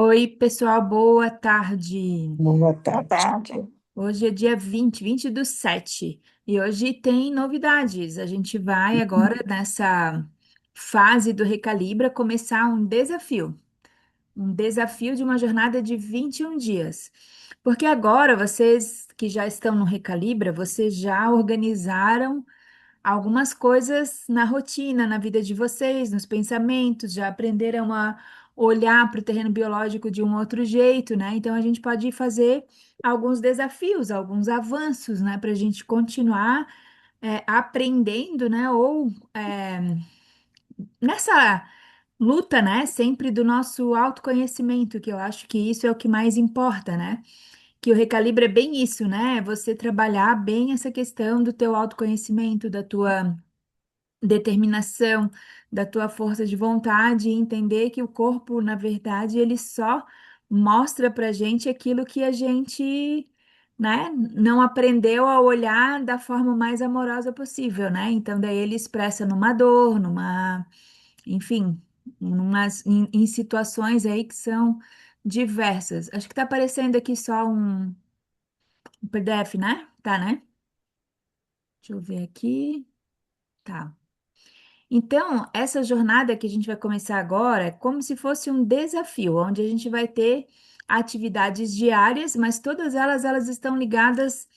Oi, pessoal, boa tarde. Boa tarde. Hoje é dia 20 do 7, e hoje tem novidades. A gente vai agora, nessa fase do Recalibra, começar um desafio de uma jornada de 21 dias. Porque agora, vocês que já estão no Recalibra, vocês já organizaram algumas coisas na rotina, na vida de vocês, nos pensamentos, já aprenderam a olhar para o terreno biológico de um outro jeito, né? Então a gente pode fazer alguns desafios, alguns avanços, né? Para a gente continuar aprendendo, né? Ou nessa luta, né? Sempre do nosso autoconhecimento, que eu acho que isso é o que mais importa, né? Que o Recalibre é bem isso, né? Você trabalhar bem essa questão do teu autoconhecimento, da tua determinação, da tua força de vontade e entender que o corpo, na verdade, ele só mostra pra gente aquilo que a gente, né, não aprendeu a olhar da forma mais amorosa possível, né? Então, daí ele expressa numa dor, enfim, em situações aí que são diversas. Acho que tá aparecendo aqui só um PDF, né? Tá, né? Deixa eu ver aqui. Tá. Então, essa jornada que a gente vai começar agora é como se fosse um desafio, onde a gente vai ter atividades diárias, mas todas elas estão ligadas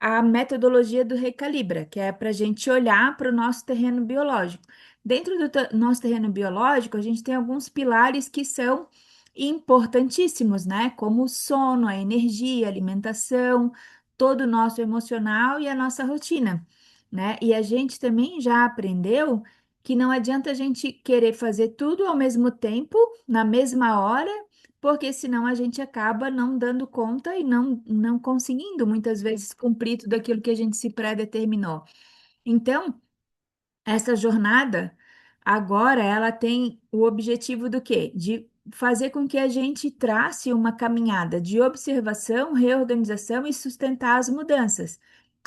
à metodologia do Recalibra, que é para a gente olhar para o nosso terreno biológico. Dentro do nosso terreno biológico, a gente tem alguns pilares que são importantíssimos, né? Como o sono, a energia, a alimentação, todo o nosso emocional e a nossa rotina, né? E a gente também já aprendeu que não adianta a gente querer fazer tudo ao mesmo tempo, na mesma hora, porque senão a gente acaba não dando conta e não conseguindo muitas vezes cumprir tudo aquilo que a gente se pré-determinou. Então, essa jornada agora ela tem o objetivo do quê? De fazer com que a gente trace uma caminhada de observação, reorganização e sustentar as mudanças.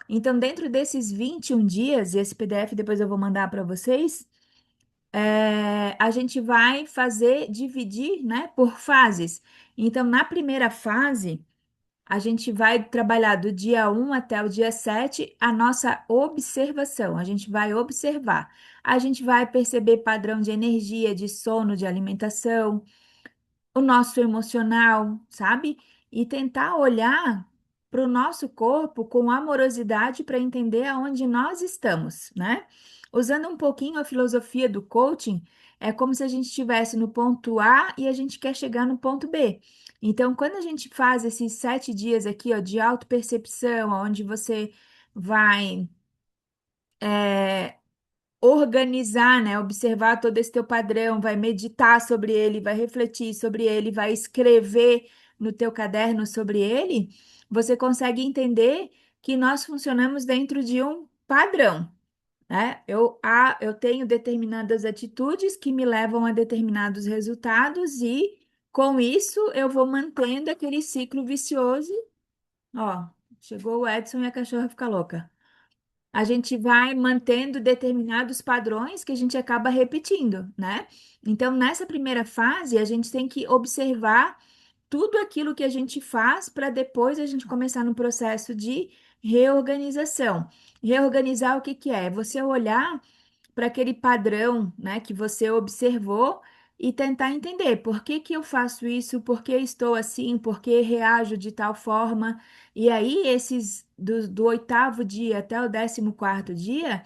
Então, dentro desses 21 dias, e esse PDF depois eu vou mandar para vocês, a gente vai fazer, dividir, né, por fases. Então, na primeira fase, a gente vai trabalhar do dia 1 até o dia 7 a nossa observação. A gente vai observar. A gente vai perceber padrão de energia, de sono, de alimentação, o nosso emocional, sabe? E tentar olhar para o nosso corpo com amorosidade para entender aonde nós estamos, né? Usando um pouquinho a filosofia do coaching, é como se a gente estivesse no ponto A e a gente quer chegar no ponto B. Então, quando a gente faz esses 7 dias aqui, ó, de autopercepção, onde você vai organizar, né? Observar todo esse teu padrão, vai meditar sobre ele, vai refletir sobre ele, vai escrever no teu caderno sobre ele, você consegue entender que nós funcionamos dentro de um padrão, né? Eu tenho determinadas atitudes que me levam a determinados resultados e com isso eu vou mantendo aquele ciclo vicioso. Ó, chegou o Edson e a cachorra fica louca. A gente vai mantendo determinados padrões que a gente acaba repetindo, né? Então, nessa primeira fase, a gente tem que observar tudo aquilo que a gente faz para depois a gente começar no processo de reorganização. Reorganizar o que que é? Você olhar para aquele padrão, né, que você observou e tentar entender por que que eu faço isso, por que estou assim, por que reajo de tal forma. E aí, esses do oitavo dia até o 14º dia,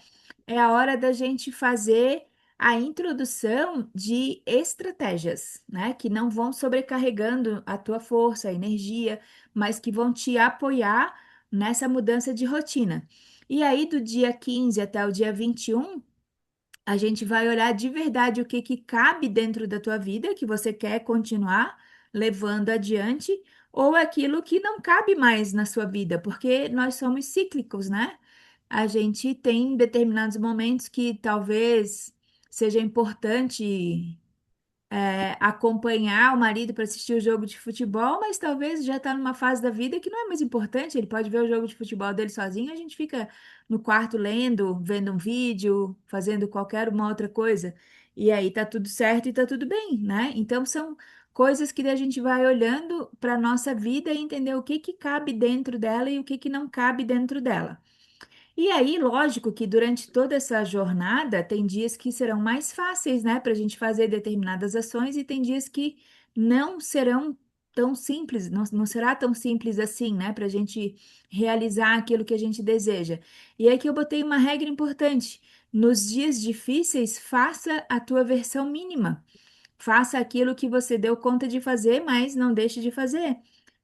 é a hora da gente fazer a introdução de estratégias, né, que não vão sobrecarregando a tua força, a energia, mas que vão te apoiar nessa mudança de rotina. E aí, do dia 15 até o dia 21 a gente vai olhar de verdade o que que cabe dentro da tua vida, que você quer continuar levando adiante, ou aquilo que não cabe mais na sua vida, porque nós somos cíclicos, né? A gente tem determinados momentos que talvez seja importante acompanhar o marido para assistir o jogo de futebol, mas talvez já está numa fase da vida que não é mais importante. Ele pode ver o jogo de futebol dele sozinho, a gente fica no quarto lendo, vendo um vídeo, fazendo qualquer uma outra coisa. E aí tá tudo certo e tá tudo bem, né? Então são coisas que a gente vai olhando para nossa vida e entender o que que cabe dentro dela e o que que não cabe dentro dela. E aí, lógico que durante toda essa jornada, tem dias que serão mais fáceis, né, para a gente fazer determinadas ações, e tem dias que não serão tão simples, não será tão simples assim, né, para a gente realizar aquilo que a gente deseja. E aí que eu botei uma regra importante: nos dias difíceis, faça a tua versão mínima. Faça aquilo que você deu conta de fazer, mas não deixe de fazer,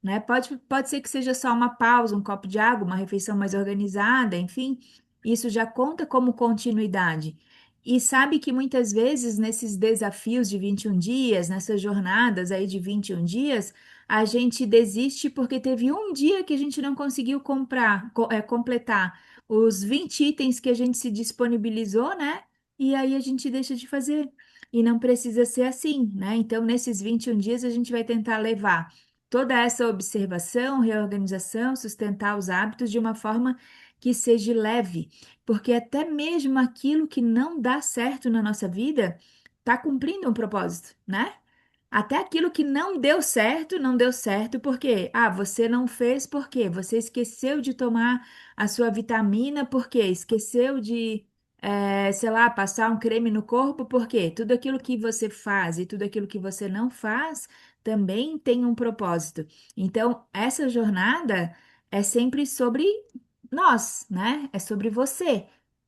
né? Pode ser que seja só uma pausa, um copo de água, uma refeição mais organizada, enfim, isso já conta como continuidade. E sabe que muitas vezes nesses desafios de 21 dias, nessas jornadas aí de 21 dias, a gente desiste porque teve um dia que a gente não conseguiu completar os 20 itens que a gente se disponibilizou, né? E aí a gente deixa de fazer. E não precisa ser assim, né? Então, nesses 21 dias, a gente vai tentar levar toda essa observação, reorganização, sustentar os hábitos de uma forma que seja leve, porque até mesmo aquilo que não dá certo na nossa vida está cumprindo um propósito, né? Até aquilo que não deu certo, não deu certo porque, você não fez porque você esqueceu de tomar a sua vitamina porque esqueceu de, sei lá, passar um creme no corpo porque tudo aquilo que você faz e tudo aquilo que você não faz também tem um propósito. Então, essa jornada é sempre sobre nós, né? É sobre você.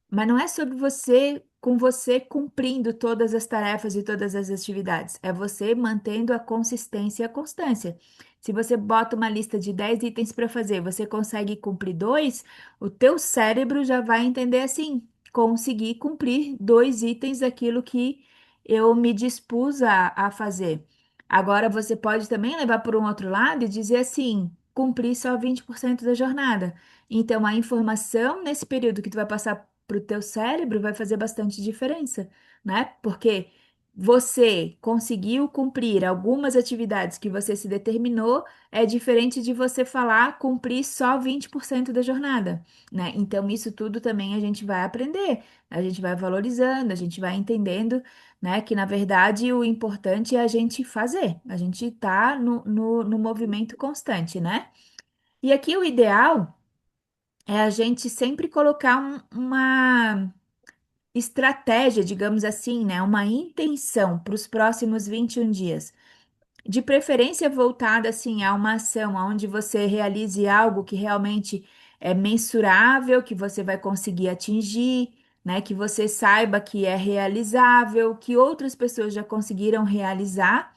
Mas não é sobre você, com você cumprindo todas as tarefas e todas as atividades. É você mantendo a consistência e a constância. Se você bota uma lista de 10 itens para fazer, você consegue cumprir dois, o teu cérebro já vai entender assim: consegui cumprir dois itens daquilo que eu me dispus a fazer. Agora você pode também levar por um outro lado e dizer assim: cumpri só 20% da jornada. Então, a informação nesse período que tu vai passar para o teu cérebro vai fazer bastante diferença, né? Porque você conseguiu cumprir algumas atividades que você se determinou, é diferente de você falar cumprir só 20% da jornada, né? Então, isso tudo também a gente vai aprender, a gente vai valorizando, a gente vai entendendo, né? Que na verdade o importante é a gente fazer, a gente tá no movimento constante, né? E aqui o ideal é a gente sempre colocar uma estratégia, digamos assim, né? Uma intenção para os próximos 21 dias. De preferência voltada assim a uma ação onde você realize algo que realmente é mensurável, que você vai conseguir atingir, né? Que você saiba que é realizável, que outras pessoas já conseguiram realizar.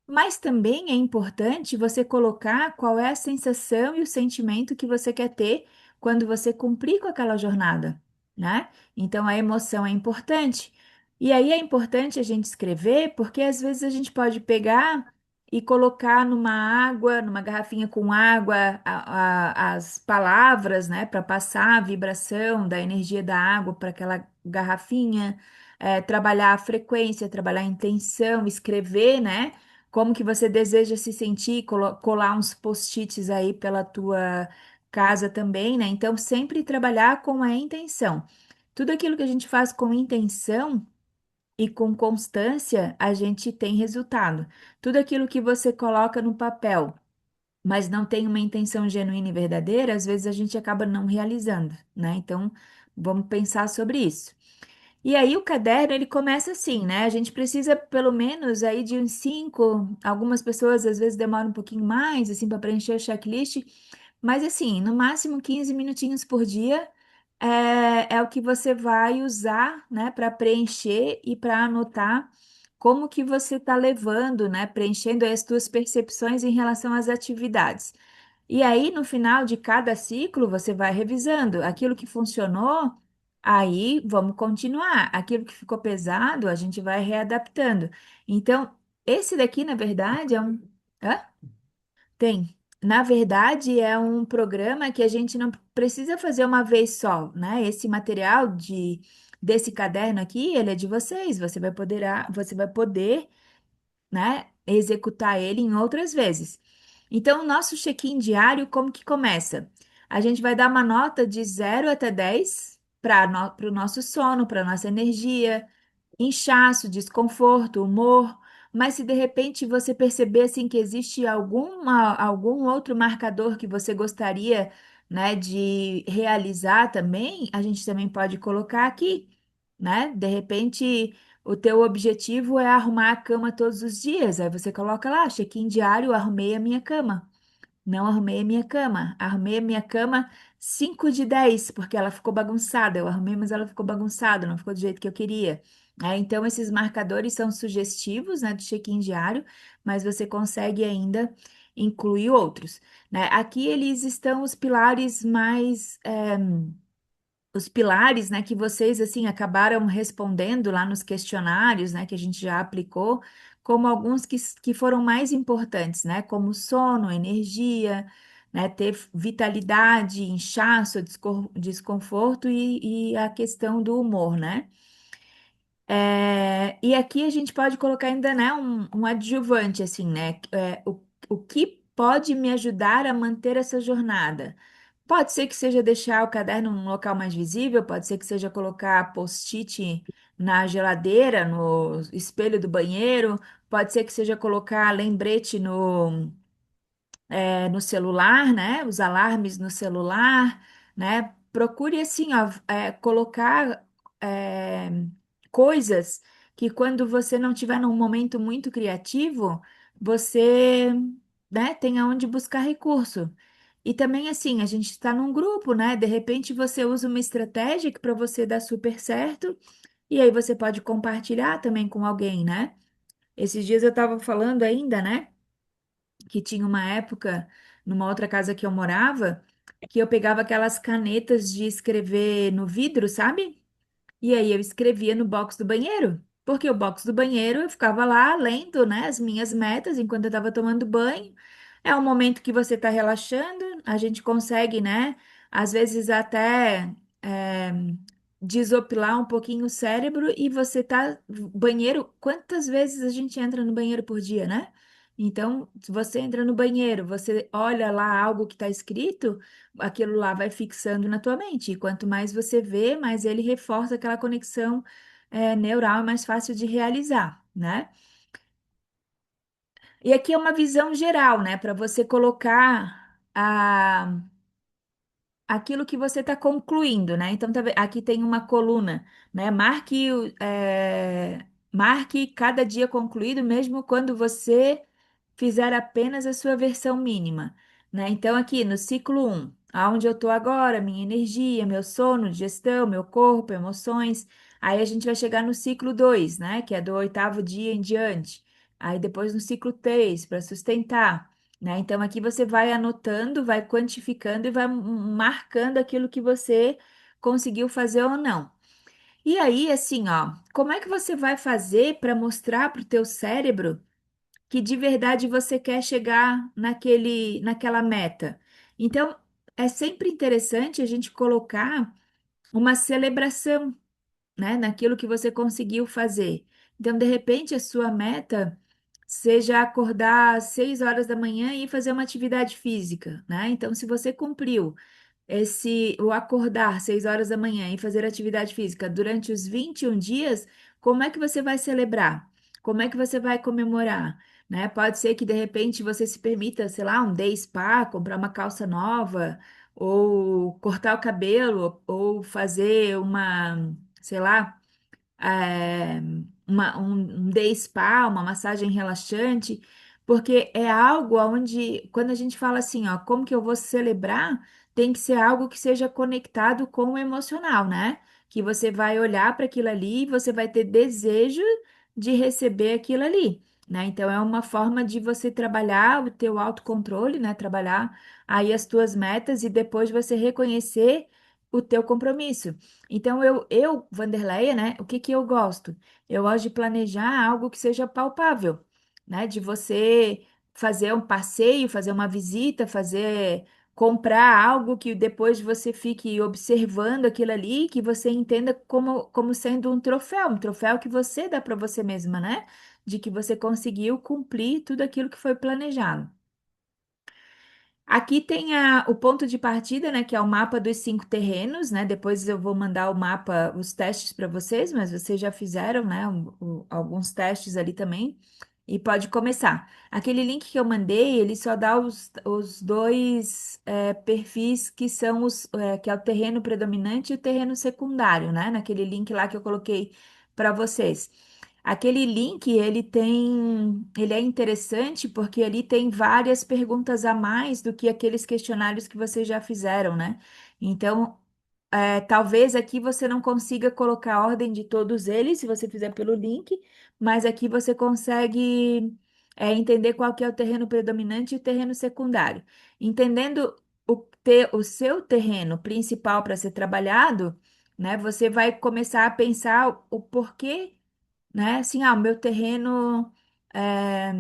Mas também é importante você colocar qual é a sensação e o sentimento que você quer ter quando você cumprir com aquela jornada, né? Então a emoção é importante. E aí é importante a gente escrever, porque às vezes a gente pode pegar e colocar numa água, numa garrafinha com água, as palavras, né, para passar a vibração da energia da água para aquela garrafinha, trabalhar a frequência, trabalhar a intenção, escrever, né? Como que você deseja se sentir, colar uns post-its aí pela tua casa também, né? Então, sempre trabalhar com a intenção. Tudo aquilo que a gente faz com intenção e com constância, a gente tem resultado. Tudo aquilo que você coloca no papel, mas não tem uma intenção genuína e verdadeira, às vezes a gente acaba não realizando, né? Então, vamos pensar sobre isso. E aí o caderno ele começa assim, né? A gente precisa pelo menos aí de uns cinco, algumas pessoas às vezes demoram um pouquinho mais assim para preencher o checklist, mas assim, no máximo 15 minutinhos por dia é o que você vai usar, né, para preencher e para anotar como que você está levando, né, preenchendo as tuas percepções em relação às atividades. E aí, no final de cada ciclo, você vai revisando aquilo que funcionou, aí vamos continuar. Aquilo que ficou pesado, a gente vai readaptando. Então, esse daqui, na verdade, é um. Hã? Tem. Na verdade, é um programa que a gente não precisa fazer uma vez só, né? Esse material desse caderno aqui, ele é de vocês. Você vai poder, né, executar ele em outras vezes. Então, o nosso check-in diário, como que começa? A gente vai dar uma nota de 0 até 10 para o nosso sono, para a nossa energia. inchaço, desconforto, humor, mas se de repente você perceber assim que existe algum outro marcador que você gostaria, né, de realizar também, a gente também pode colocar aqui, né? De repente o teu objetivo é arrumar a cama todos os dias, aí você coloca lá, check-in diário, arrumei a minha cama. Não arrumei a minha cama. Arrumei a minha cama 5 de 10 porque ela ficou bagunçada. Eu arrumei, mas ela ficou bagunçada, não ficou do jeito que eu queria. Então, esses marcadores são sugestivos, né, do check-in diário, mas você consegue ainda incluir outros, né? Aqui eles estão os pilares mais. Os pilares, né, que vocês assim acabaram respondendo lá nos questionários, né, que a gente já aplicou, como alguns que foram mais importantes, né, como sono, energia, né, ter vitalidade, inchaço, desconforto e a questão do humor, né? E aqui a gente pode colocar ainda, né, um adjuvante, assim, né? O que pode me ajudar a manter essa jornada? Pode ser que seja deixar o caderno num local mais visível, pode ser que seja colocar post-it na geladeira, no espelho do banheiro, pode ser que seja colocar lembrete no celular, né? Os alarmes no celular, né? Procure assim, ó, colocar é, coisas que quando você não tiver num momento muito criativo, você, né, tenha onde buscar recurso. E também assim, a gente está num grupo, né? De repente você usa uma estratégia que para você dá super certo, e aí você pode compartilhar também com alguém, né? Esses dias eu estava falando ainda, né? Que tinha uma época, numa outra casa que eu morava, que eu pegava aquelas canetas de escrever no vidro, sabe? E aí eu escrevia no box do banheiro, porque o box do banheiro eu ficava lá lendo, né, as minhas metas enquanto eu estava tomando banho. É um momento que você está relaxando, a gente consegue, né, às vezes até é, desopilar um pouquinho o cérebro e você tá banheiro, quantas vezes a gente entra no banheiro por dia, né? Então, se você entra no banheiro, você olha lá algo que está escrito, aquilo lá vai fixando na tua mente. E quanto mais você vê, mais ele reforça aquela conexão neural, é mais fácil de realizar, né? E aqui é uma visão geral, né? Para você colocar aquilo que você está concluindo, né? Então, aqui tem uma coluna, né? Marque cada dia concluído, mesmo quando você fizer apenas a sua versão mínima, né? Então, aqui no ciclo um, aonde eu estou agora, minha energia, meu sono, digestão, meu corpo, emoções. Aí a gente vai chegar no ciclo 2, né? Que é do oitavo dia em diante. Aí depois no ciclo 3, para sustentar, né? Então aqui você vai anotando, vai quantificando e vai marcando aquilo que você conseguiu fazer ou não. E aí, assim, ó, como é que você vai fazer para mostrar para o teu cérebro que de verdade você quer chegar naquela meta? Então, é sempre interessante a gente colocar uma celebração, né, naquilo que você conseguiu fazer. Então, de repente, a sua meta seja acordar às 6 horas da manhã e fazer uma atividade física, né? Então, se você cumpriu o acordar 6 horas da manhã e fazer atividade física durante os 21 dias, como é que você vai celebrar? Como é que você vai comemorar? Né? Pode ser que de repente você se permita, sei lá, um day spa, comprar uma calça nova, ou cortar o cabelo, ou fazer sei lá, é, um day spa, uma massagem relaxante, porque é algo onde, quando a gente fala assim, ó, como que eu vou celebrar, tem que ser algo que seja conectado com o emocional, né? Que você vai olhar para aquilo ali e você vai ter desejo de receber aquilo ali. Né? Então é uma forma de você trabalhar o teu autocontrole, né? Trabalhar aí as tuas metas e depois você reconhecer o teu compromisso. Então, Vanderleia, né? O que que eu gosto? Eu gosto de planejar algo que seja palpável, né? De você fazer um passeio, fazer uma visita, comprar algo que depois você fique observando aquilo ali, que você entenda como sendo um troféu que você dá para você mesma, né? De que você conseguiu cumprir tudo aquilo que foi planejado. Aqui tem o ponto de partida, né, que é o mapa dos 5 terrenos, né? Depois eu vou mandar o mapa, os testes para vocês, mas vocês já fizeram, né, alguns testes ali também. E pode começar. Aquele link que eu mandei, ele só dá os dois perfis que são que é o terreno predominante e o terreno secundário, né? Naquele link lá que eu coloquei para vocês. Aquele link, ele é interessante porque ali tem várias perguntas a mais do que aqueles questionários que vocês já fizeram, né? Então, talvez aqui você não consiga colocar a ordem de todos eles, se você fizer pelo link, mas aqui você consegue, entender qual que é o terreno predominante e o terreno secundário. Entendendo o seu terreno principal para ser trabalhado, né? Você vai começar a pensar o porquê, né? Assim, o meu terreno é,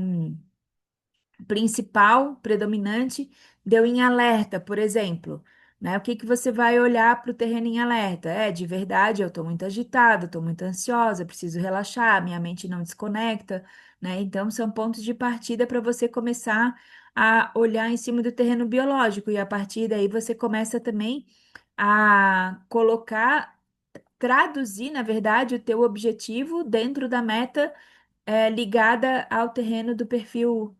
principal, predominante, deu em alerta, por exemplo, né? O que que você vai olhar para o terreno em alerta? De verdade, eu estou muito agitada, estou muito ansiosa, preciso relaxar, minha mente não desconecta, né? Então, são pontos de partida para você começar a olhar em cima do terreno biológico, e a partir daí você começa também a colocar, traduzir, na verdade, o teu objetivo dentro da meta ligada ao terreno do perfil,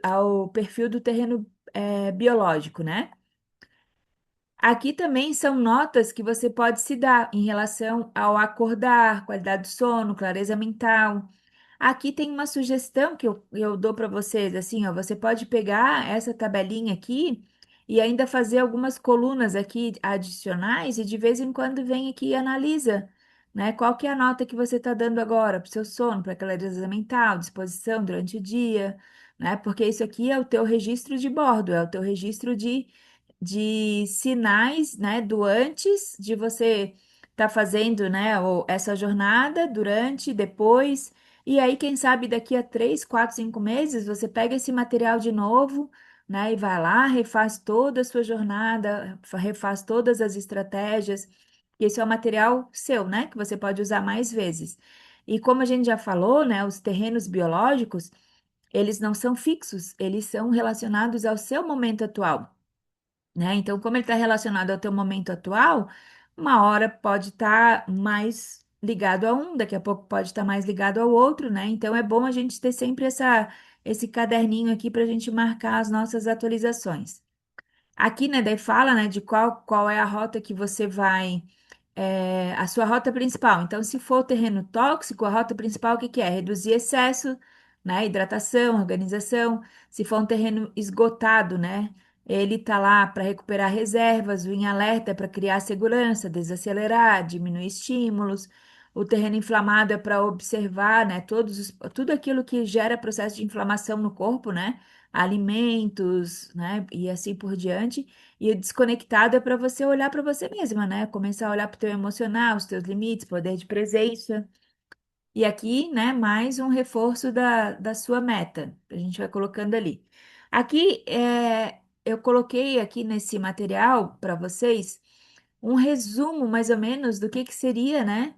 ao perfil do terreno biológico, né? Aqui também são notas que você pode se dar em relação ao acordar, qualidade do sono, clareza mental. Aqui tem uma sugestão que eu dou para vocês, assim, ó, você pode pegar essa tabelinha aqui e ainda fazer algumas colunas aqui adicionais e de vez em quando vem aqui e analisa, né? Qual que é a nota que você está dando agora para o seu sono, para clareza mental, disposição durante o dia, né? Porque isso aqui é o teu registro de bordo, é o teu registro de sinais, né, do antes de você estar fazendo, né, essa jornada, durante, depois, e aí, quem sabe, daqui a 3, 4, 5 meses, você pega esse material de novo, né, e vai lá, refaz toda a sua jornada, refaz todas as estratégias, e esse é o material seu, né, que você pode usar mais vezes. E como a gente já falou, né, os terrenos biológicos, eles não são fixos, eles são relacionados ao seu momento atual, né? Então, como ele está relacionado ao teu momento atual, uma hora pode estar mais ligado a um, daqui a pouco pode estar mais ligado ao outro, né? Então, é bom a gente ter sempre esse caderninho aqui para a gente marcar as nossas atualizações. Aqui, né, daí fala, né, de qual é a rota que você vai, a sua rota principal. Então, se for terreno tóxico, a rota principal o que que é? Reduzir excesso, né, hidratação, organização. Se for um terreno esgotado, né, ele tá lá para recuperar reservas, o em alerta para criar segurança, desacelerar, diminuir estímulos. O terreno inflamado é para observar, né, tudo aquilo que gera processo de inflamação no corpo, né? Alimentos, né? E assim por diante. E o desconectado é para você olhar para você mesma, né? Começar a olhar para o teu emocional, os teus limites, poder de presença. E aqui, né, mais um reforço da sua meta. A gente vai colocando ali. Aqui, eu coloquei aqui nesse material para vocês um resumo, mais ou menos, do que seria, né?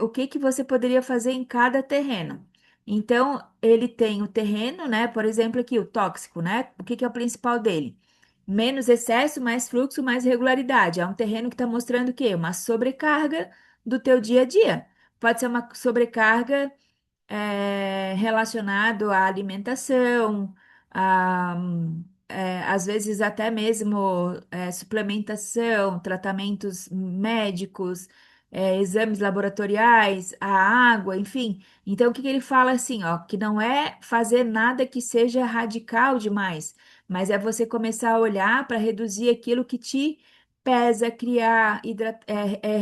O que que você poderia fazer em cada terreno. Então, ele tem o terreno, né? Por exemplo, aqui o tóxico, né? O que que é o principal dele? Menos excesso, mais fluxo, mais regularidade. É um terreno que está mostrando o quê? Uma sobrecarga do teu dia a dia. Pode ser uma sobrecarga relacionado à alimentação, a, às vezes até mesmo suplementação, tratamentos médicos, exames laboratoriais, a água, enfim. Então, o que que ele fala assim, ó, que não é fazer nada que seja radical demais, mas é você começar a olhar para reduzir aquilo que te pesa, criar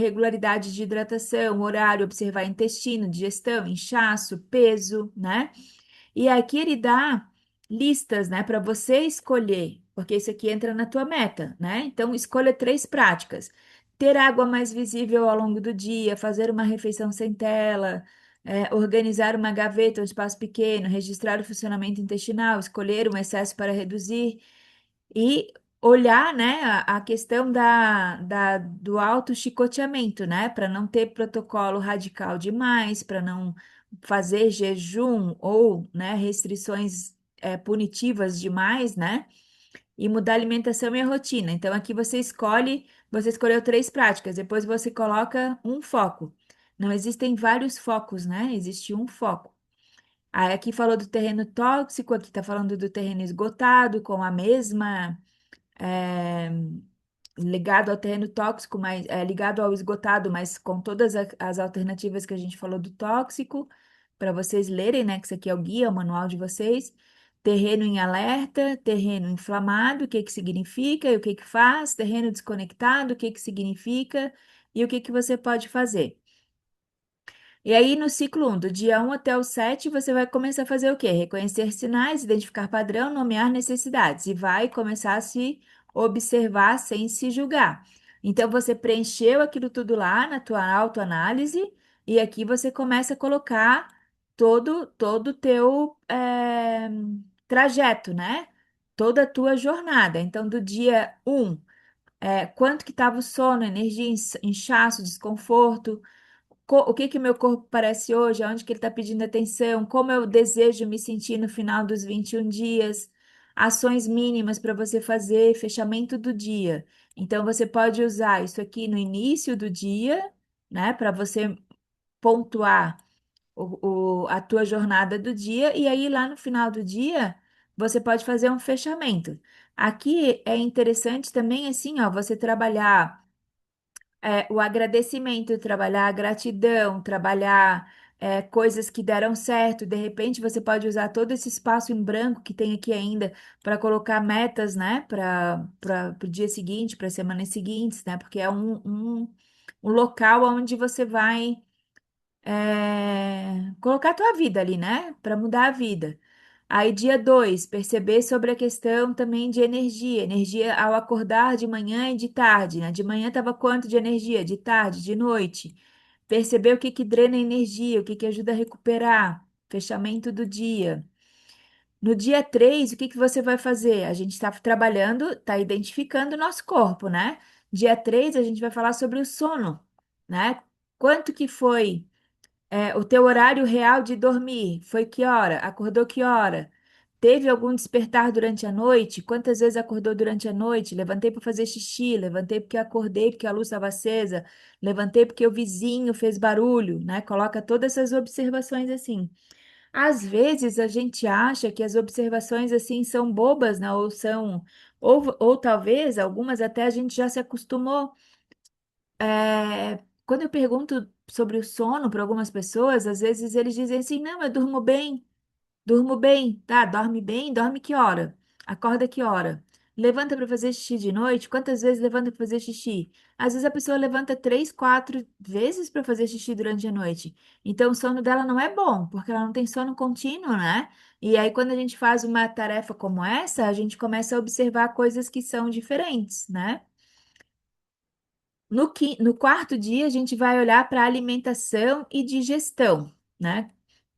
regularidade de hidratação, horário, observar intestino, digestão, inchaço, peso, né? E aqui ele dá listas, né, para você escolher, porque isso aqui entra na tua meta, né? Então, escolha 3 práticas. Ter água mais visível ao longo do dia, fazer uma refeição sem tela, organizar uma gaveta, um espaço pequeno, registrar o funcionamento intestinal, escolher um excesso para reduzir e olhar, né, a questão do auto-chicoteamento, né, para não ter protocolo radical demais, para não fazer jejum ou, né, restrições punitivas demais, né? e mudar a alimentação e a rotina. Então, aqui você escolheu três práticas, depois você coloca um foco. Não existem vários focos, né? Existe um foco. Aí aqui falou do terreno tóxico, aqui está falando do terreno esgotado, com a mesma. eh, Ligado ao terreno tóxico, mas ligado ao esgotado, mas com todas as alternativas que a gente falou do tóxico, para vocês lerem, né? Que isso aqui é o guia, o manual de vocês. Terreno em alerta, terreno inflamado, o que que significa e o que que faz, terreno desconectado, o que que significa e o que que você pode fazer. E aí, no ciclo 1, do dia 1 até o 7, você vai começar a fazer o quê? Reconhecer sinais, identificar padrão, nomear necessidades. E vai começar a se observar sem se julgar. Então, você preencheu aquilo tudo lá na tua autoanálise, e aqui você começa a colocar todo o teu trajeto, né? Toda a tua jornada. Então, do dia 1, quanto que estava o sono, energia, inchaço, desconforto, o que que meu corpo parece hoje, aonde que ele está pedindo atenção, como eu desejo me sentir no final dos 21 dias, ações mínimas para você fazer, fechamento do dia. Então, você pode usar isso aqui no início do dia, né, para você pontuar a tua jornada do dia, e aí lá no final do dia, você pode fazer um fechamento. Aqui é interessante também, assim, ó, você trabalhar o agradecimento, trabalhar a gratidão, trabalhar coisas que deram certo. De repente, você pode usar todo esse espaço em branco que tem aqui ainda para colocar metas, né, para o dia seguinte, para as semanas seguintes, né, porque é um local onde você vai colocar a tua vida ali, né? Para mudar a vida. Aí, dia 2, perceber sobre a questão também de energia. Energia ao acordar de manhã e de tarde, né? De manhã estava quanto de energia? De tarde, de noite. Perceber o que que drena energia, o que que ajuda a recuperar. Fechamento do dia. No dia 3, o que que você vai fazer? A gente está trabalhando, está identificando o nosso corpo, né? Dia 3, a gente vai falar sobre o sono, né? Quanto que foi? O teu horário real de dormir foi que hora? Acordou que hora? Teve algum despertar durante a noite? Quantas vezes acordou durante a noite? Levantei para fazer xixi, levantei porque acordei porque a luz estava acesa, levantei porque o vizinho fez barulho, né? Coloca todas essas observações assim. Às vezes a gente acha que as observações assim são bobas, né? Ou talvez algumas até a gente já se acostumou. Quando eu pergunto sobre o sono para algumas pessoas, às vezes eles dizem assim: não, eu durmo bem, tá? Dorme bem, dorme que hora? Acorda que hora? Levanta para fazer xixi de noite? Quantas vezes levanta para fazer xixi? Às vezes a pessoa levanta 3, 4 vezes para fazer xixi durante a noite. Então o sono dela não é bom, porque ela não tem sono contínuo, né? E aí, quando a gente faz uma tarefa como essa, a gente começa a observar coisas que são diferentes, né? No quarto dia, a gente vai olhar para alimentação e digestão, né?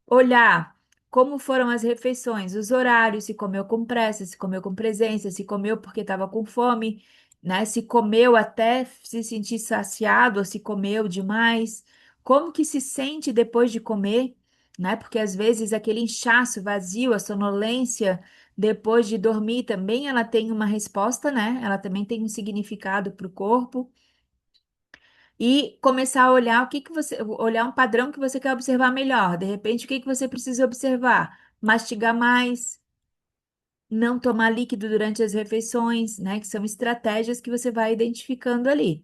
Olhar como foram as refeições, os horários, se comeu com pressa, se comeu com presença, se comeu porque estava com fome, né? Se comeu até se sentir saciado ou se comeu demais. Como que se sente depois de comer, né? Porque às vezes aquele inchaço vazio, a sonolência depois de dormir também ela tem uma resposta, né? Ela também tem um significado para o corpo e começar a olhar olhar um padrão que você quer observar melhor. De repente, o que que você precisa observar? Mastigar mais, não tomar líquido durante as refeições, né? Que são estratégias que você vai identificando ali.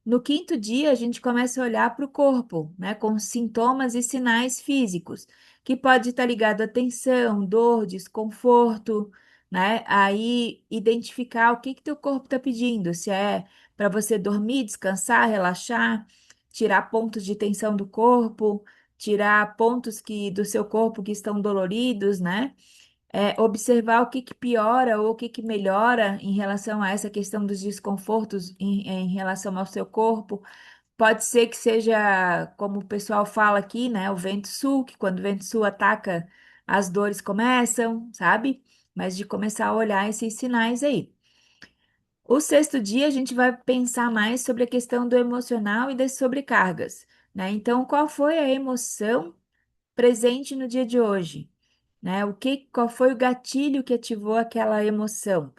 No quinto dia, a gente começa a olhar para o corpo, né, com sintomas e sinais físicos, que pode estar ligado à tensão, dor, desconforto, né? Aí identificar o que que teu corpo está pedindo, se é para você dormir, descansar, relaxar, tirar pontos de tensão do corpo, tirar pontos do seu corpo que estão doloridos, né? Observar o que que piora ou o que que melhora em relação a essa questão dos desconfortos em relação ao seu corpo. Pode ser que seja, como o pessoal fala aqui, né, o vento sul, que quando o vento sul ataca, as dores começam, sabe? Mas de começar a olhar esses sinais aí. O sexto dia, a gente vai pensar mais sobre a questão do emocional e das sobrecargas, né? Então, qual foi a emoção presente no dia de hoje, né? Qual foi o gatilho que ativou aquela emoção?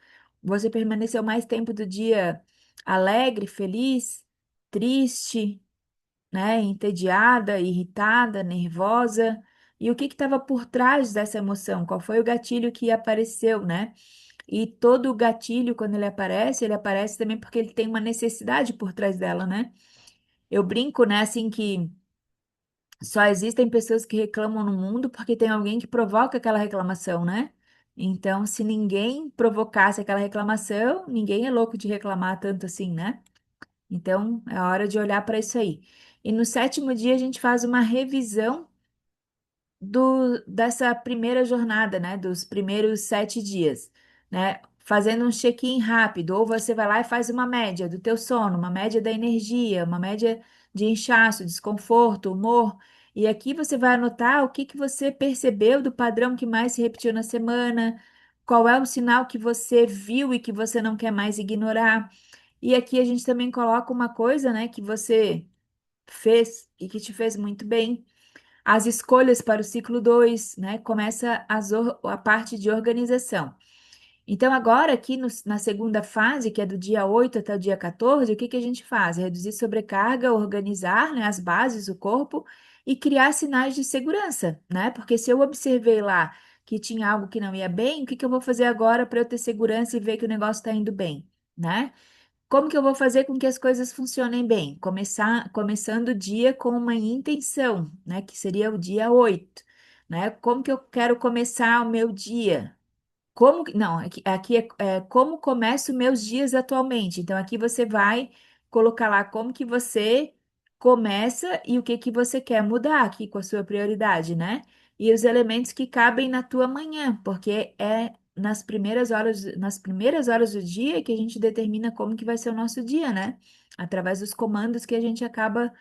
Você permaneceu mais tempo do dia alegre, feliz, triste, né? Entediada, irritada, nervosa? E o que estava por trás dessa emoção? Qual foi o gatilho que apareceu, né? E todo o gatilho, quando ele aparece também porque ele tem uma necessidade por trás dela, né? Eu brinco, né, assim, que só existem pessoas que reclamam no mundo porque tem alguém que provoca aquela reclamação, né? Então, se ninguém provocasse aquela reclamação, ninguém é louco de reclamar tanto assim, né? Então, é hora de olhar para isso aí. E no sétimo dia, a gente faz uma revisão dessa primeira jornada, né? Dos primeiros 7 dias, né? Fazendo um check-in rápido, ou você vai lá e faz uma média do teu sono, uma média da energia, uma média de inchaço, desconforto, humor. E aqui você vai anotar o que que você percebeu do padrão que mais se repetiu na semana, qual é o sinal que você viu e que você não quer mais ignorar. E aqui a gente também coloca uma coisa, né, que você fez e que te fez muito bem, as escolhas para o ciclo 2, né? Começa a parte de organização. Então, agora, aqui na segunda fase, que é do dia 8 até o dia 14, o que que a gente faz? Reduzir sobrecarga, organizar, né, as bases, o corpo e criar sinais de segurança, né? Porque se eu observei lá que tinha algo que não ia bem, o que que eu vou fazer agora para eu ter segurança e ver que o negócio está indo bem, né? Como que eu vou fazer com que as coisas funcionem bem? Começando o dia com uma intenção, né? Que seria o dia 8, né? Como que eu quero começar o meu dia? Não, aqui é como começo meus dias atualmente. Então, aqui você vai colocar lá como que você começa e o que que você quer mudar aqui com a sua prioridade, né? E os elementos que cabem na tua manhã, porque é nas primeiras horas do dia que a gente determina como que vai ser o nosso dia, né? Através dos comandos que a gente acaba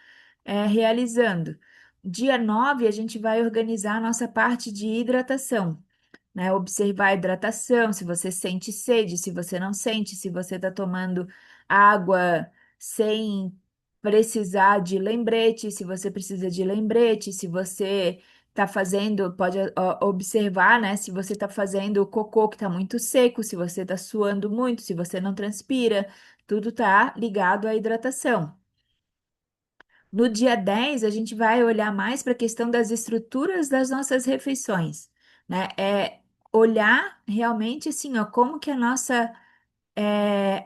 realizando. Dia 9 a gente vai organizar a nossa parte de hidratação, né? Observar a hidratação, se você sente sede, se você não sente, se você está tomando água sem precisar de lembrete, se você precisa de lembrete, se você está fazendo, pode observar, né? Se você está fazendo o cocô que está muito seco, se você está suando muito, se você não transpira, tudo está ligado à hidratação. No dia 10 a gente vai olhar mais para a questão das estruturas das nossas refeições, né? É olhar realmente assim, ó, como que a nossa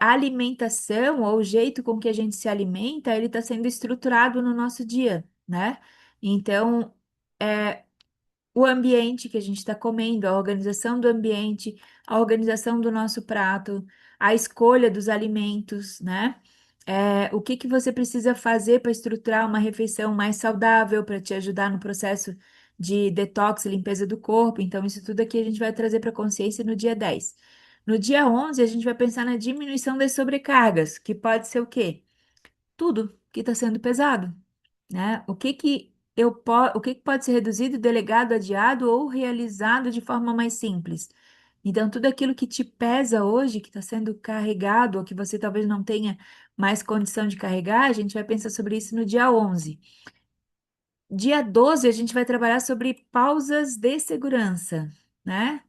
alimentação ou o jeito com que a gente se alimenta, ele está sendo estruturado no nosso dia, né? Então, o ambiente que a gente está comendo, a organização do ambiente, a organização do nosso prato, a escolha dos alimentos, né? O que que você precisa fazer para estruturar uma refeição mais saudável, para te ajudar no processo de detox e limpeza do corpo. Então, isso tudo aqui a gente vai trazer para a consciência no dia 10. No dia 11, a gente vai pensar na diminuição das sobrecargas, que pode ser o quê? Tudo que está sendo pesado, né? O que que pode ser reduzido, delegado, adiado ou realizado de forma mais simples? Então, tudo aquilo que te pesa hoje, que está sendo carregado, ou que você talvez não tenha mais condição de carregar, a gente vai pensar sobre isso no dia 11. Dia 12, a gente vai trabalhar sobre pausas de segurança, né?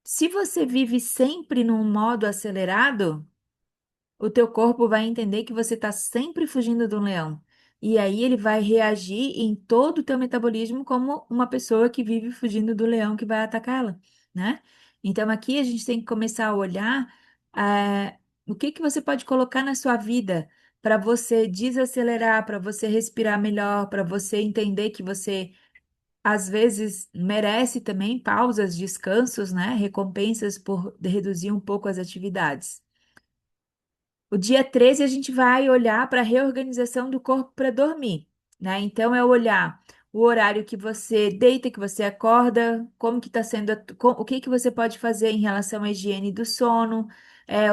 Se você vive sempre num modo acelerado, o teu corpo vai entender que você está sempre fugindo do leão. E aí ele vai reagir em todo o teu metabolismo como uma pessoa que vive fugindo do leão que vai atacá-la, né? Então aqui a gente tem que começar a olhar o que que você pode colocar na sua vida para você desacelerar, para você respirar melhor, para você entender que você às vezes merece também pausas, descansos, né? Recompensas por reduzir um pouco as atividades. O dia 13 a gente vai olhar para a reorganização do corpo para dormir, né? Então é olhar o horário que você deita, que você acorda, como que está sendo, o que que você pode fazer em relação à higiene do sono,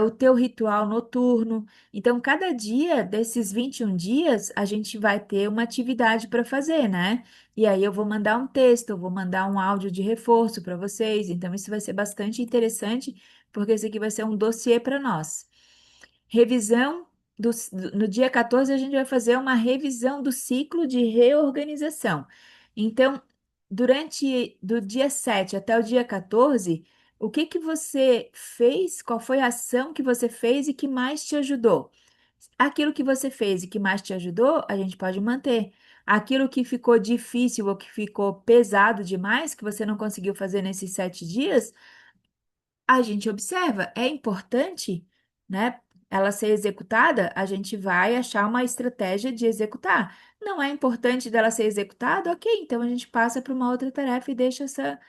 o teu ritual noturno. Então, cada dia desses 21 dias, a gente vai ter uma atividade para fazer, né? E aí eu vou mandar um texto, eu vou mandar um áudio de reforço para vocês. Então, isso vai ser bastante interessante, porque esse aqui vai ser um dossiê para nós. Revisão no dia 14 a gente vai fazer uma revisão do ciclo de reorganização. Então, durante do dia 7 até o dia 14, O que que você fez? Qual foi a ação que você fez e que mais te ajudou? Aquilo que você fez e que mais te ajudou, a gente pode manter. Aquilo que ficou difícil ou que ficou pesado demais, que você não conseguiu fazer nesses 7 dias, a gente observa, é importante, né? Ela ser executada, a gente vai achar uma estratégia de executar. Não é importante dela ser executada, ok, então a gente passa para uma outra tarefa e deixa essa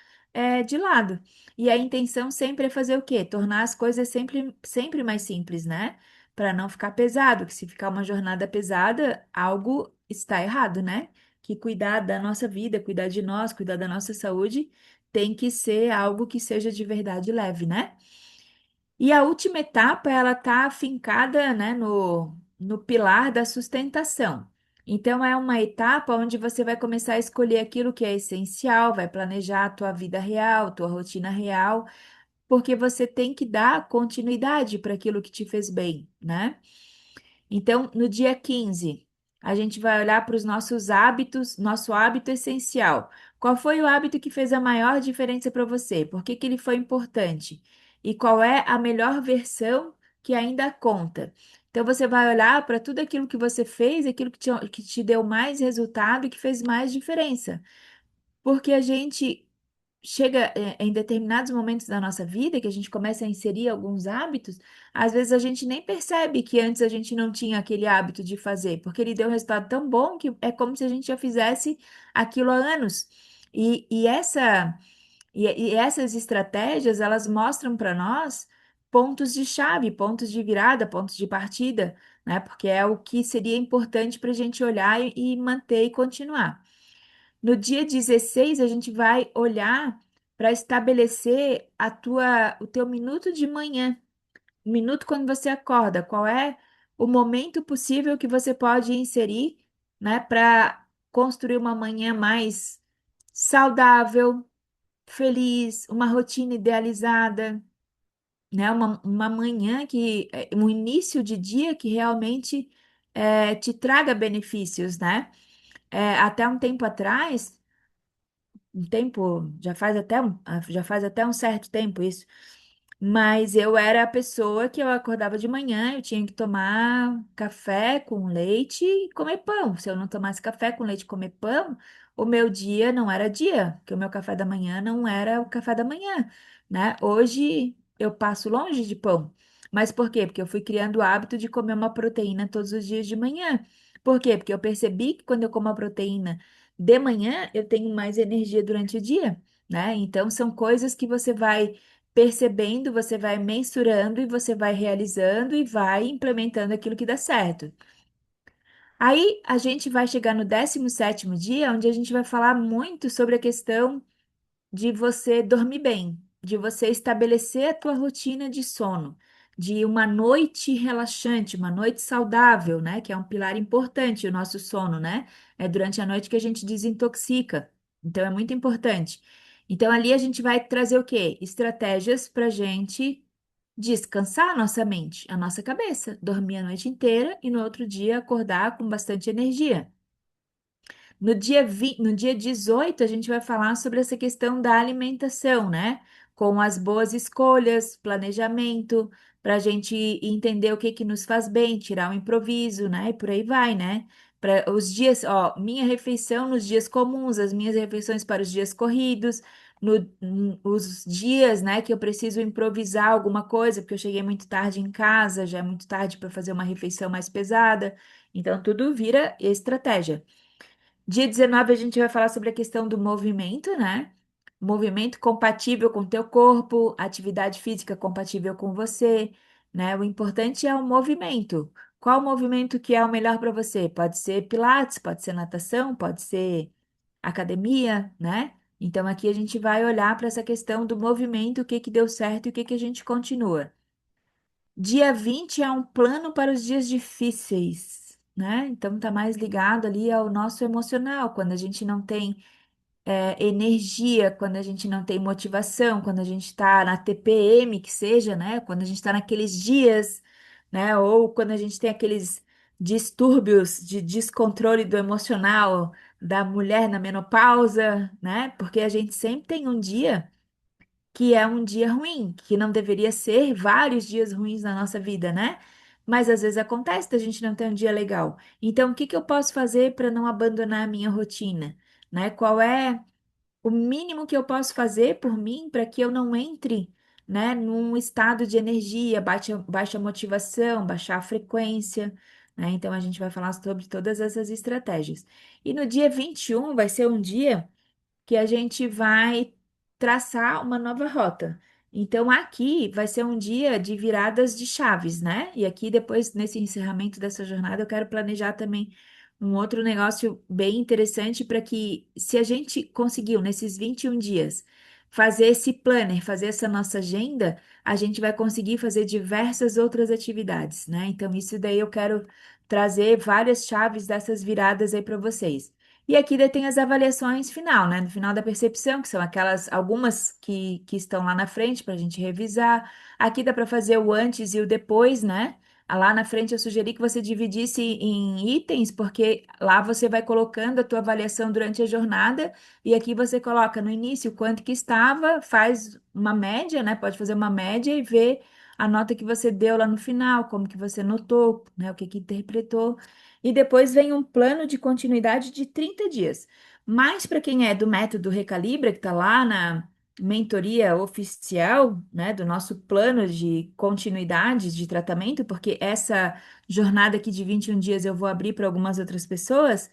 de lado. E a intenção sempre é fazer o quê? Tornar as coisas sempre mais simples, né? Para não ficar pesado, que se ficar uma jornada pesada, algo está errado, né? Que cuidar da nossa vida, cuidar de nós, cuidar da nossa saúde tem que ser algo que seja de verdade leve, né? E a última etapa, ela está afincada, né, no pilar da sustentação. Então, é uma etapa onde você vai começar a escolher aquilo que é essencial, vai planejar a tua vida real, tua rotina real, porque você tem que dar continuidade para aquilo que te fez bem, né? Então, no dia 15, a gente vai olhar para os nossos hábitos, nosso hábito essencial. Qual foi o hábito que fez a maior diferença para você? Por que que ele foi importante? E qual é a melhor versão que ainda conta? Então, você vai olhar para tudo aquilo que você fez, aquilo que te deu mais resultado e que fez mais diferença. Porque a gente chega em determinados momentos da nossa vida que a gente começa a inserir alguns hábitos, às vezes a gente nem percebe que antes a gente não tinha aquele hábito de fazer, porque ele deu um resultado tão bom que é como se a gente já fizesse aquilo há anos. E e essas estratégias, elas mostram para nós pontos de chave, pontos de virada, pontos de partida, né? Porque é o que seria importante para a gente olhar e manter e continuar. No dia 16 a gente vai olhar para estabelecer o teu minuto de manhã, o minuto quando você acorda, qual é o momento possível que você pode inserir, né, para construir uma manhã mais saudável, feliz, uma rotina idealizada, né, uma manhã um início de dia que realmente te traga benefícios, né? Até um tempo atrás um tempo, já faz até um certo tempo isso, mas eu era a pessoa que eu acordava de manhã, eu tinha que tomar café com leite e comer pão. Se eu não tomasse café com leite e comer pão, o meu dia não era dia, porque o meu café da manhã não era o café da manhã, né? Hoje eu passo longe de pão. Mas por quê? Porque eu fui criando o hábito de comer uma proteína todos os dias de manhã. Por quê? Porque eu percebi que quando eu como a proteína de manhã, eu tenho mais energia durante o dia, né? Então, são coisas que você vai percebendo, você vai mensurando e você vai realizando e vai implementando aquilo que dá certo. Aí a gente vai chegar no 17º dia, onde a gente vai falar muito sobre a questão de você dormir bem, de você estabelecer a tua rotina de sono, de uma noite relaxante, uma noite saudável, né? Que é um pilar importante o nosso sono, né? É durante a noite que a gente desintoxica. Então é muito importante. Então ali a gente vai trazer o quê? Estratégias para gente descansar a nossa mente, a nossa cabeça, dormir a noite inteira e no outro dia acordar com bastante energia. No dia 18, a gente vai falar sobre essa questão da alimentação, né? Com as boas escolhas, planejamento, para a gente entender o que que nos faz bem, tirar o improviso, né? E por aí vai, né? Para os dias, ó, minha refeição nos dias comuns, as minhas refeições para os dias corridos, os dias, né, que eu preciso improvisar alguma coisa, porque eu cheguei muito tarde em casa, já é muito tarde para fazer uma refeição mais pesada. Então, tudo vira estratégia. Dia 19 a gente vai falar sobre a questão do movimento, né? Movimento compatível com o teu corpo, atividade física compatível com você, né? O importante é o movimento. Qual movimento que é o melhor para você? Pode ser pilates, pode ser natação, pode ser academia, né? Então aqui a gente vai olhar para essa questão do movimento, o que que deu certo e o que que a gente continua. Dia 20 é um plano para os dias difíceis, né? Então tá mais ligado ali ao nosso emocional, quando a gente não tem energia, quando a gente não tem motivação, quando a gente está na TPM, que seja, né? Quando a gente está naqueles dias, né? Ou quando a gente tem aqueles distúrbios de descontrole do emocional da mulher na menopausa, né? Porque a gente sempre tem um dia que é um dia ruim, que não deveria ser vários dias ruins na nossa vida, né? Mas às vezes acontece da gente não ter um dia legal. Então, o que que eu posso fazer para não abandonar a minha rotina, né? Qual é o mínimo que eu posso fazer por mim para que eu não entre, né, num estado de energia, baixa motivação, baixar a frequência, né? Então a gente vai falar sobre todas essas estratégias. E no dia 21 vai ser um dia que a gente vai traçar uma nova rota. Então, aqui vai ser um dia de viradas de chaves, né? E aqui, depois, nesse encerramento dessa jornada, eu quero planejar também um outro negócio bem interessante para que, se a gente conseguiu, nesses 21 dias, fazer esse planner, fazer essa nossa agenda, a gente vai conseguir fazer diversas outras atividades, né? Então, isso daí eu quero trazer várias chaves dessas viradas aí para vocês. E aqui daí tem as avaliações final, né? No final da percepção, que são aquelas, algumas que estão lá na frente para a gente revisar. Aqui dá para fazer o antes e o depois, né? Lá na frente eu sugeri que você dividisse em itens, porque lá você vai colocando a tua avaliação durante a jornada, e aqui você coloca no início quanto que estava, faz uma média, né? Pode fazer uma média e ver a nota que você deu lá no final, como que você notou, né? O que que interpretou. E depois vem um plano de continuidade de 30 dias. Mas para quem é do método Recalibra, que está lá na mentoria oficial, né, do nosso plano de continuidade de tratamento, porque essa jornada aqui de 21 dias eu vou abrir para algumas outras pessoas.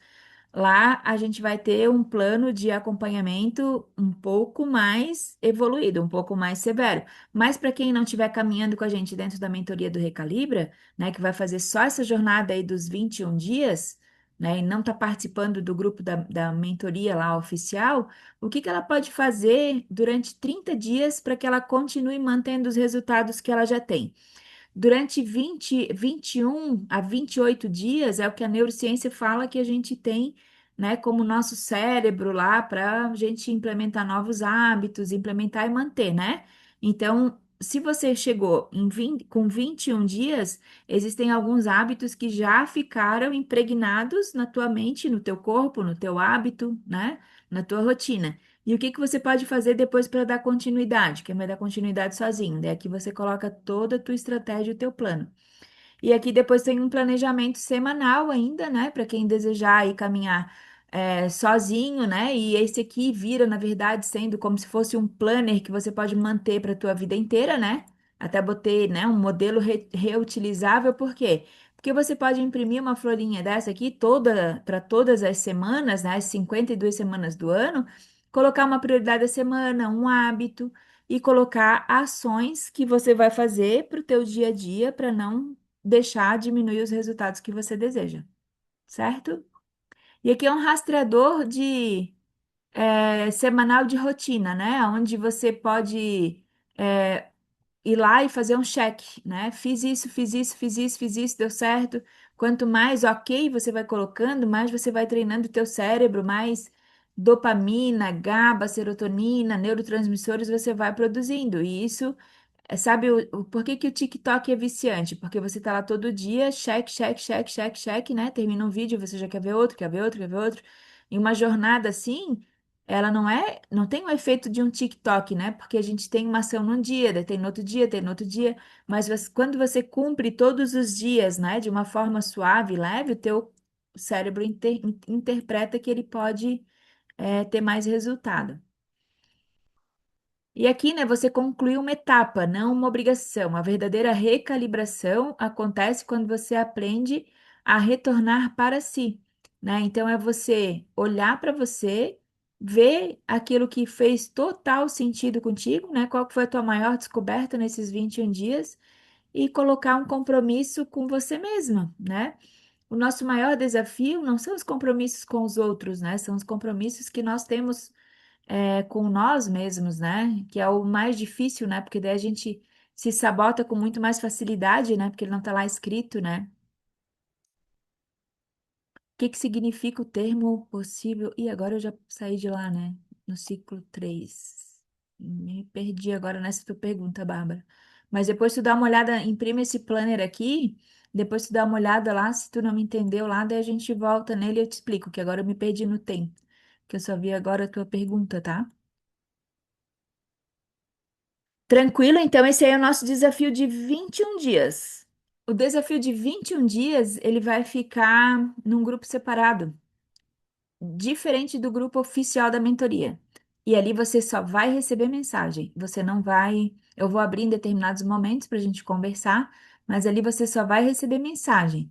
Lá a gente vai ter um plano de acompanhamento um pouco mais evoluído, um pouco mais severo. Mas para quem não estiver caminhando com a gente dentro da mentoria do Recalibra, né, que vai fazer só essa jornada aí dos 21 dias, né, e não está participando do grupo da mentoria lá oficial, o que que ela pode fazer durante 30 dias para que ela continue mantendo os resultados que ela já tem? Durante 21 a 28 dias é o que a neurociência fala que a gente tem, né, como nosso cérebro lá para a gente implementar novos hábitos, implementar e manter, né? Então, se você chegou em 20 com 21 dias, existem alguns hábitos que já ficaram impregnados na tua mente, no teu corpo, no teu hábito, né? Na tua rotina. E o que que você pode fazer depois para dar continuidade? Que vai dar continuidade sozinho. Daí aqui você coloca toda a tua estratégia e o teu plano. E aqui depois tem um planejamento semanal ainda, né? Para quem desejar ir caminhar sozinho, né? E esse aqui vira, na verdade, sendo como se fosse um planner que você pode manter para a tua vida inteira, né? Até botei, né, um modelo reutilizável, por quê? Porque você pode imprimir uma florinha dessa aqui toda para todas as semanas, né? As 52 semanas do ano, colocar uma prioridade da semana, um hábito e colocar ações que você vai fazer para o teu dia a dia para não deixar diminuir os resultados que você deseja, certo? E aqui é um rastreador de semanal de rotina, né? Onde você pode ir lá e fazer um check, né? Fiz isso, fiz isso, fiz isso, fiz isso, deu certo. Quanto mais ok você vai colocando, mais você vai treinando o teu cérebro, mais dopamina, GABA, serotonina, neurotransmissores você vai produzindo. E isso sabe por que que o TikTok é viciante? Porque você tá lá todo dia, check, check, check, check, check, né? Termina um vídeo, você já quer ver outro, quer ver outro, quer ver outro. E uma jornada assim, ela não tem o efeito de um TikTok, né? Porque a gente tem uma ação num dia, daí tem no outro dia, tem no outro dia, mas quando você cumpre todos os dias, né, de uma forma suave, leve, o teu cérebro interpreta que ele pode ter mais resultado. E aqui, né, você conclui uma etapa, não uma obrigação. A verdadeira recalibração acontece quando você aprende a retornar para si, né? Então é você olhar para você, ver aquilo que fez total sentido contigo, né? Qual que foi a tua maior descoberta nesses 21 dias e colocar um compromisso com você mesma, né? O nosso maior desafio não são os compromissos com os outros, né? São os compromissos que nós temos com nós mesmos, né? Que é o mais difícil, né? Porque daí a gente se sabota com muito mais facilidade, né? Porque ele não tá lá escrito, né? O que que significa o termo possível? E agora eu já saí de lá, né? No ciclo 3. Me perdi agora nessa tua pergunta, Bárbara. Mas depois tu dá uma olhada, imprime esse planner aqui, depois tu dá uma olhada lá, se tu não me entendeu lá, daí a gente volta nele e eu te explico, que agora eu me perdi no tempo, que eu só vi agora a tua pergunta, tá? Tranquilo, então esse aí é o nosso desafio de 21 dias. O desafio de 21 dias, ele vai ficar num grupo separado, diferente do grupo oficial da mentoria. E ali você só vai receber mensagem. Você não vai. Eu vou abrir em determinados momentos para a gente conversar, mas ali você só vai receber mensagem,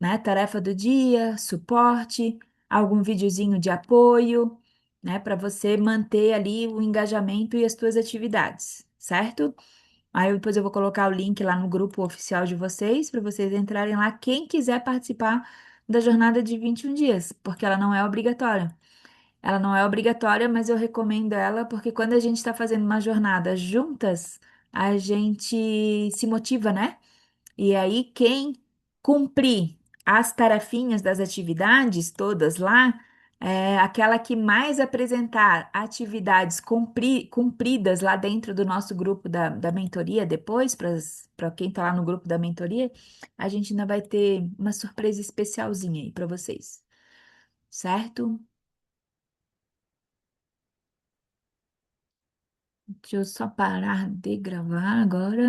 né? Tarefa do dia, suporte, algum videozinho de apoio, né? Para você manter ali o engajamento e as suas atividades, certo? Aí depois eu vou colocar o link lá no grupo oficial de vocês, para vocês entrarem lá, quem quiser participar da jornada de 21 dias, porque ela não é obrigatória. Ela não é obrigatória, mas eu recomendo ela porque quando a gente está fazendo uma jornada juntas, a gente se motiva, né? E aí, quem cumprir as tarefinhas das atividades todas lá, aquela que mais apresentar atividades cumpridas lá dentro do nosso grupo da mentoria, depois, para quem está lá no grupo da mentoria, a gente ainda vai ter uma surpresa especialzinha aí para vocês, certo? Deixa eu só parar de gravar agora.